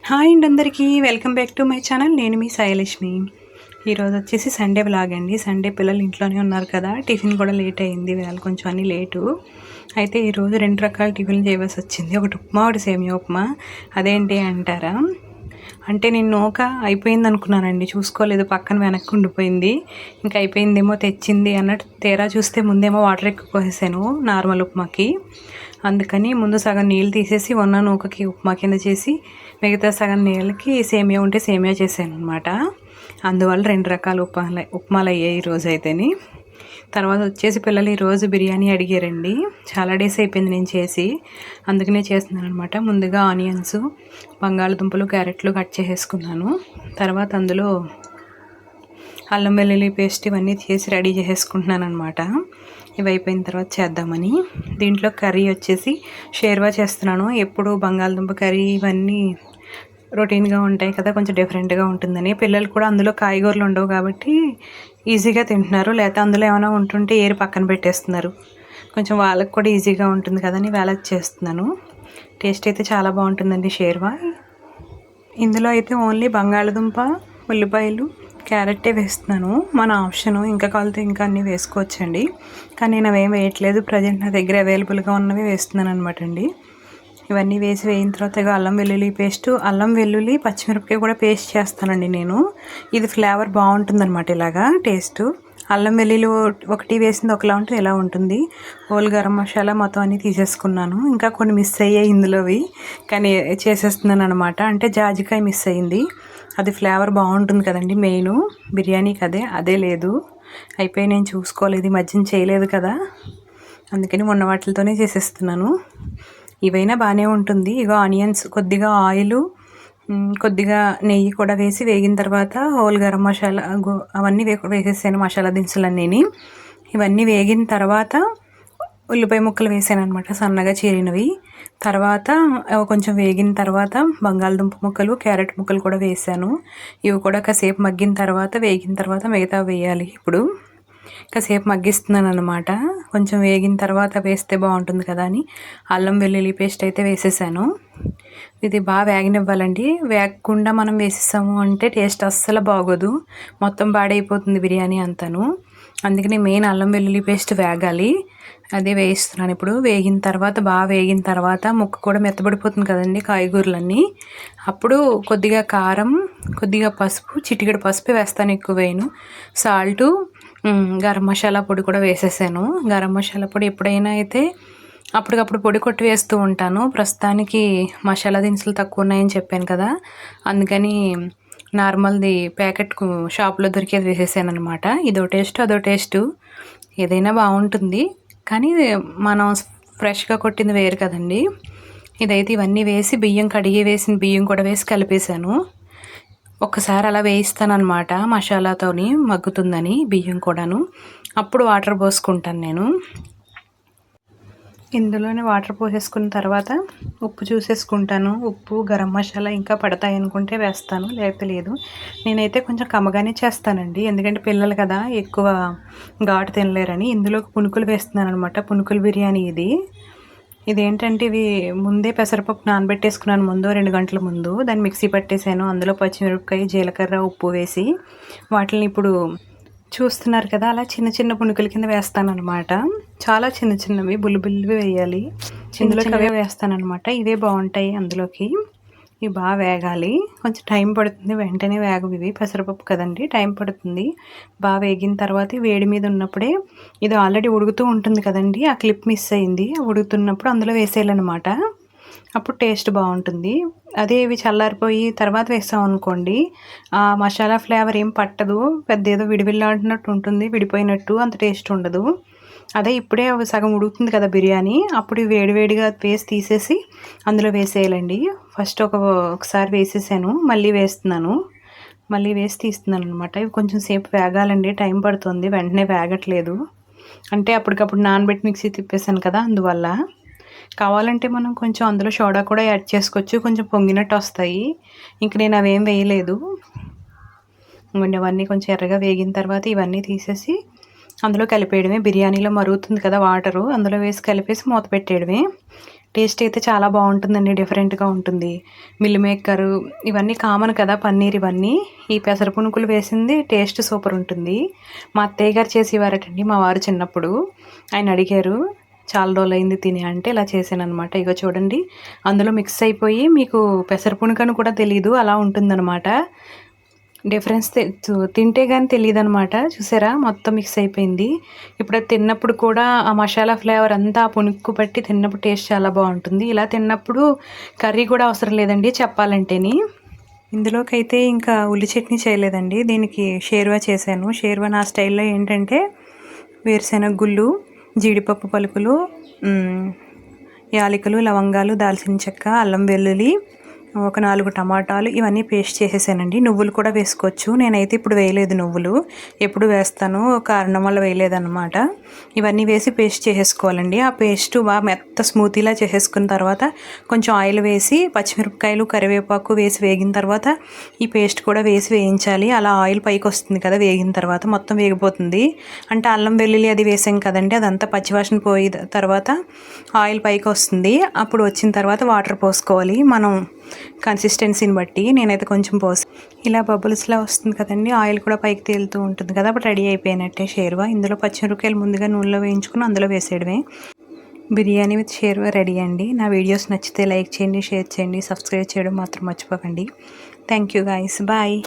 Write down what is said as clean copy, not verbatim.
Hi అండి అందరికీ welcome back to my channel. నేను మీ సాయిలక్ష్మి. ఈరోజు వచ్చేసి సండే వ్లాగ్ అండి. సండే పిల్లలు ఇంట్లోనే ఉన్నారు కదా, టిఫిన్ కూడా లేట్ అయింది, వేళ కొంచెం అన్నీ లేటు. అయితే ఈరోజు 2 రకాల టిఫిన్లు చేయవలసి వచ్చింది. ఒకటి ఉప్మా, ఒకటి సేమియా ఉప్మా. అదేంటి అంటారా, అంటే నేను నూక అయిపోయింది అనుకున్నానండి, చూసుకోలేదు, పక్కన వెనక్కి ఉండిపోయింది. ఇంకా అయిపోయిందేమో తెచ్చింది అన్నట్టు తీరా చూస్తే ముందేమో వాటర్ ఎక్కువ పోసేసాను నార్మల్ ఉప్మాకి. అందుకని ముందు సగం నీళ్ళు తీసేసి ఉన్న నూకకి ఉప్మా కింద చేసి మిగతా సగం నీళ్ళకి సేమియా ఉంటే సేమియా చేశాను అనమాట. అందువల్ల 2 రకాల ఉప్మాలు అయ్యాయి ఈరోజు అయితేని. తర్వాత వచ్చేసి పిల్లలు ఈరోజు బిర్యానీ అడిగారండి. చాలా డేస్ అయిపోయింది నేను చేసి, అందుకనే చేస్తున్నాను అనమాట. ముందుగా ఆనియన్స్, బంగాళదుంపలు, క్యారెట్లు కట్ చేసేసుకున్నాను. తర్వాత అందులో అల్లం వెల్లుల్లి పేస్ట్ ఇవన్నీ చేసి రెడీ చేసేసుకుంటున్నాను అనమాట. ఇవి అయిపోయిన తర్వాత చేద్దామని. దీంట్లో కర్రీ వచ్చేసి షేర్వా చేస్తున్నాను. ఎప్పుడు బంగాళదుంప కర్రీ ఇవన్నీ రొటీన్గా ఉంటాయి కదా, కొంచెం డిఫరెంట్గా ఉంటుందని. పిల్లలు కూడా అందులో కాయగూరలు ఉండవు కాబట్టి ఈజీగా తింటున్నారు, లేకపోతే అందులో ఏమైనా ఉంటుంటే ఏరి పక్కన పెట్టేస్తున్నారు. కొంచెం వాళ్ళకి కూడా ఈజీగా ఉంటుంది కదని వేళకి చేస్తున్నాను. టేస్ట్ అయితే చాలా బాగుంటుందండి షేర్వా. ఇందులో అయితే ఓన్లీ బంగాళదుంప, ఉల్లిపాయలు, క్యారెట్టే వేస్తున్నాను. మన ఆప్షను, ఇంకా కావాలితే ఇంకా అన్నీ వేసుకోవచ్చండి, కానీ నేను అవేం వేయట్లేదు. ప్రజెంట్ నా దగ్గర అవైలబుల్గా ఉన్నవి వేస్తున్నాను అనమాట అండి. ఇవన్నీ వేయిన తర్వాత అల్లం వెల్లుల్లి పేస్టు, అల్లం వెల్లుల్లి పచ్చిమిరపకాయ కూడా పేస్ట్ చేస్తానండి నేను. ఇది ఫ్లేవర్ బాగుంటుందన్నమాట ఇలాగా టేస్టు. అల్లం వెల్లుల్లి ఒకటి వేసింది ఒకలా ఉంటుంది, ఎలా ఉంటుంది. హోల్ గరం మసాలా మొత్తం అన్నీ తీసేసుకున్నాను. ఇంకా కొన్ని మిస్ అయ్యాయి ఇందులోవి, కానీ చేసేస్తున్నాను అనమాట. అంటే జాజికాయ మిస్ అయింది, అది ఫ్లేవర్ బాగుంటుంది కదండి, మెయిన్ బిర్యానీకి అదే లేదు. అయిపోయి నేను చూసుకోలేదు, ఈ మధ్యన చేయలేదు కదా, అందుకని మొన్న వాటితోనే చేసేస్తున్నాను. ఇవైనా బాగానే ఉంటుంది. ఇగో ఆనియన్స్, కొద్దిగా ఆయిల్, కొద్దిగా నెయ్యి కూడా వేసి వేగిన తర్వాత హోల్ గరం మసాలా అవన్నీ వేసేసాను, మసాలా దినుసులన్నీ. ఇవన్నీ వేగిన తర్వాత ఉల్లిపాయ ముక్కలు వేసాను అనమాట, సన్నగా చీరినవి. తర్వాత కొంచెం వేగిన తర్వాత బంగాళదుంప ముక్కలు, క్యారెట్ ముక్కలు కూడా వేసాను. ఇవి కూడా కాసేపు మగ్గిన తర్వాత, వేగిన తర్వాత మిగతా వేయాలి. ఇప్పుడు కాసేపు మగ్గిస్తున్నాను అనమాట. కొంచెం వేగిన తర్వాత వేస్తే బాగుంటుంది కదా అని అల్లం వెల్లుల్లి పేస్ట్ అయితే వేసేసాను. ఇది బాగా వేగనివ్వాలండి. వేగకుండా మనం వేసేసాము అంటే టేస్ట్ అస్సలు బాగోదు, మొత్తం పాడైపోతుంది బిర్యానీ అంతాను. అందుకని మెయిన్ అల్లం వెల్లుల్లి పేస్ట్ వేగాలి, అదే వేయిస్తున్నాను ఇప్పుడు. బాగా వేగిన తర్వాత ముక్క కూడా మెత్తబడిపోతుంది కదండి కాయగూరలన్నీ. అప్పుడు కొద్దిగా కారం, కొద్దిగా పసుపు, చిటికెడు పసుపు వేస్తాను, ఎక్కువ వేయను. సాల్టు, గరం మసాలా పొడి కూడా వేసేసాను. గరం మసాలా పొడి ఎప్పుడైనా అయితే అప్పటికప్పుడు పొడి కొట్టి వేస్తూ ఉంటాను. ప్రస్తుతానికి మసాలా దినుసులు తక్కువ ఉన్నాయని చెప్పాను కదా, అందుకని నార్మల్ది ప్యాకెట్ షాప్లో దొరికేది వేసేసాను అనమాట. ఇదో టేస్ట్ అదో టేస్టు, ఏదైనా బాగుంటుంది, కానీ మనం ఫ్రెష్గా కొట్టింది వేరు కదండి. ఇదైతే ఇవన్నీ వేసి కడిగి వేసిన బియ్యం కూడా వేసి కలిపేశాను. ఒక్కసారి అలా వేయిస్తాను అనమాట, మసాలాతోని మగ్గుతుందని బియ్యం కూడాను. అప్పుడు వాటర్ పోసుకుంటాను నేను. ఇందులోనే వాటర్ పోసేసుకున్న తర్వాత ఉప్పు చూసేసుకుంటాను. ఉప్పు, గరం మసాలా ఇంకా పడతాయి అనుకుంటే వేస్తాను, లేకపోతే లేదు. నేనైతే కొంచెం కమ్మగానే చేస్తానండి, ఎందుకంటే పిల్లలు కదా ఎక్కువ ఘాటు తినలేరని. ఇందులో పునుకులు వేస్తున్నాను అనమాట. పునుకులు బిర్యానీ ఇదేంటంటే ఇవి ముందే పెసరపప్పు నానబెట్టేసుకున్నాను, 2 గంటల ముందు. దాన్ని మిక్సీ పట్టేసాను. అందులో పచ్చిమిరపకాయ, జీలకర్ర, ఉప్పు వేసి వాటిని ఇప్పుడు చూస్తున్నారు కదా, అలా చిన్న చిన్న పునుకుల కింద వేస్తానన్నమాట. చాలా చిన్న చిన్నవి, బుల్లివి వేయాలి. ఇందులోకి అవే వేస్తానన్నమాట. ఇవే బాగుంటాయి అందులోకి. ఇవి బాగా వేగాలి, కొంచెం టైం పడుతుంది, వెంటనే వేగవు ఇవి, పెసరపప్పు కదండి, టైం పడుతుంది. బాగా వేగిన తర్వాత వేడి మీద ఉన్నప్పుడే, ఇది ఆల్రెడీ ఉడుకుతూ ఉంటుంది కదండి, ఆ క్లిప్ మిస్ అయింది. ఉడుకుతున్నప్పుడు అందులో వేసేయాలన్నమాట, అప్పుడు టేస్ట్ బాగుంటుంది. అదే ఇవి చల్లారిపోయి తర్వాత వేసాం అనుకోండి, ఆ మసాలా ఫ్లేవర్ ఏం పట్టదు, పెద్ద ఏదో విడివిల్లాడినట్టు ఉంటుంది, విడిపోయినట్టు అంత టేస్ట్ ఉండదు. అదే ఇప్పుడే సగం ఉడుకుతుంది కదా బిర్యానీ, అప్పుడు వేడివేడిగా వేసి తీసేసి అందులో వేసేయాలండి. ఫస్ట్ ఒకసారి వేసేసాను, మళ్ళీ వేస్తున్నాను, మళ్ళీ వేసి తీస్తున్నాను అనమాట. ఇవి కొంచెం సేపు వేగాలండి, టైం పడుతుంది, వెంటనే వేగట్లేదు. అంటే అప్పటికప్పుడు నానబెట్టి మిక్సీ తిప్పేసాను కదా, అందువల్ల. కావాలంటే మనం కొంచెం అందులో సోడా కూడా యాడ్ చేసుకోవచ్చు, కొంచెం పొంగినట్టు వస్తాయి. ఇంక నేను అవేం వేయలేదు. అవన్నీ కొంచెం ఎర్రగా వేగిన తర్వాత ఇవన్నీ తీసేసి అందులో కలిపేయడమే. బిర్యానీలో మరుగుతుంది కదా వాటరు, అందులో వేసి కలిపేసి మూత పెట్టేయడమే. టేస్ట్ అయితే చాలా బాగుంటుందండి, డిఫరెంట్గా ఉంటుంది. మిల్ మేకరు ఇవన్నీ కామన్ కదా, పన్నీర్ ఇవన్నీ. ఈ పెసర పునుకులు వేసింది టేస్ట్ సూపర్ ఉంటుంది. మా అత్తయ్య గారు చేసేవారటండి మా వారు చిన్నప్పుడు. ఆయన అడిగారు చాలా రోజులైంది తిని అంటే ఇలా చేశాను అనమాట. ఇగో చూడండి, అందులో మిక్స్ అయిపోయి మీకు పెసర పునుకని కూడా తెలీదు, అలా ఉంటుందన్నమాట. డిఫరెన్స్ తింటే కానీ తెలియదు అనమాట. చూసారా, మొత్తం మిక్స్ అయిపోయింది. ఇప్పుడు అది తిన్నప్పుడు కూడా ఆ మసాలా ఫ్లేవర్ అంతా ఆ పునుక్కు పట్టి తిన్నప్పుడు టేస్ట్ చాలా బాగుంటుంది. ఇలా తిన్నప్పుడు కర్రీ కూడా అవసరం లేదండి చెప్పాలంటేని. ఇందులోకి అయితే ఇంకా ఉల్లి చట్నీ చేయలేదండి, దీనికి షేర్వా చేశాను. షేర్వా నా స్టైల్లో ఏంటంటే వేరుశెనగ గుళ్ళు, జీడిపప్పు పలుకులు, యాలకులు, లవంగాలు, దాల్చిన చెక్క, అల్లం వెల్లుల్లి, ఒక 4 టమాటాలు ఇవన్నీ పేస్ట్ చేసేసానండి. నువ్వులు కూడా వేసుకోవచ్చు, నేనైతే ఇప్పుడు వేయలేదు నువ్వులు, ఎప్పుడు వేస్తాను కారణం వల్ల వేయలేదన్నమాట. ఇవన్నీ వేసి పేస్ట్ చేసేసుకోవాలండి. ఆ పేస్ట్ బాగా మెత్త స్మూతీలా చేసేసుకున్న తర్వాత కొంచెం ఆయిల్ వేసి పచ్చిమిరపకాయలు, కరివేపాకు వేసి వేగిన తర్వాత ఈ పేస్ట్ కూడా వేసి వేయించాలి. అలా ఆయిల్ పైకి వస్తుంది కదా వేగిన తర్వాత, మొత్తం వేగిపోతుంది. అంటే అల్లం వెల్లుల్లి అది వేసాం కదండి, అదంతా పచ్చివాసన పోయి తర్వాత ఆయిల్ పైకి వస్తుంది. అప్పుడు వచ్చిన తర్వాత వాటర్ పోసుకోవాలి మనం కన్సిస్టెన్సీని బట్టి. నేనైతే కొంచెం పోసి ఇలా బబుల్స్లా వస్తుంది కదండి, ఆయిల్ కూడా పైకి తేలుతూ ఉంటుంది కదా, అప్పుడు రెడీ అయిపోయినట్టే షేర్వా. ఇందులో పచ్చిమిరపకాయలు ముందుగా నూనెలో వేయించుకుని అందులో వేసేయడమే. బిర్యానీ విత్ షేర్వా రెడీ అండి. నా వీడియోస్ నచ్చితే లైక్ చేయండి, షేర్ చేయండి, సబ్స్క్రైబ్ చేయడం మాత్రం మర్చిపోకండి. Thank you guys, bye.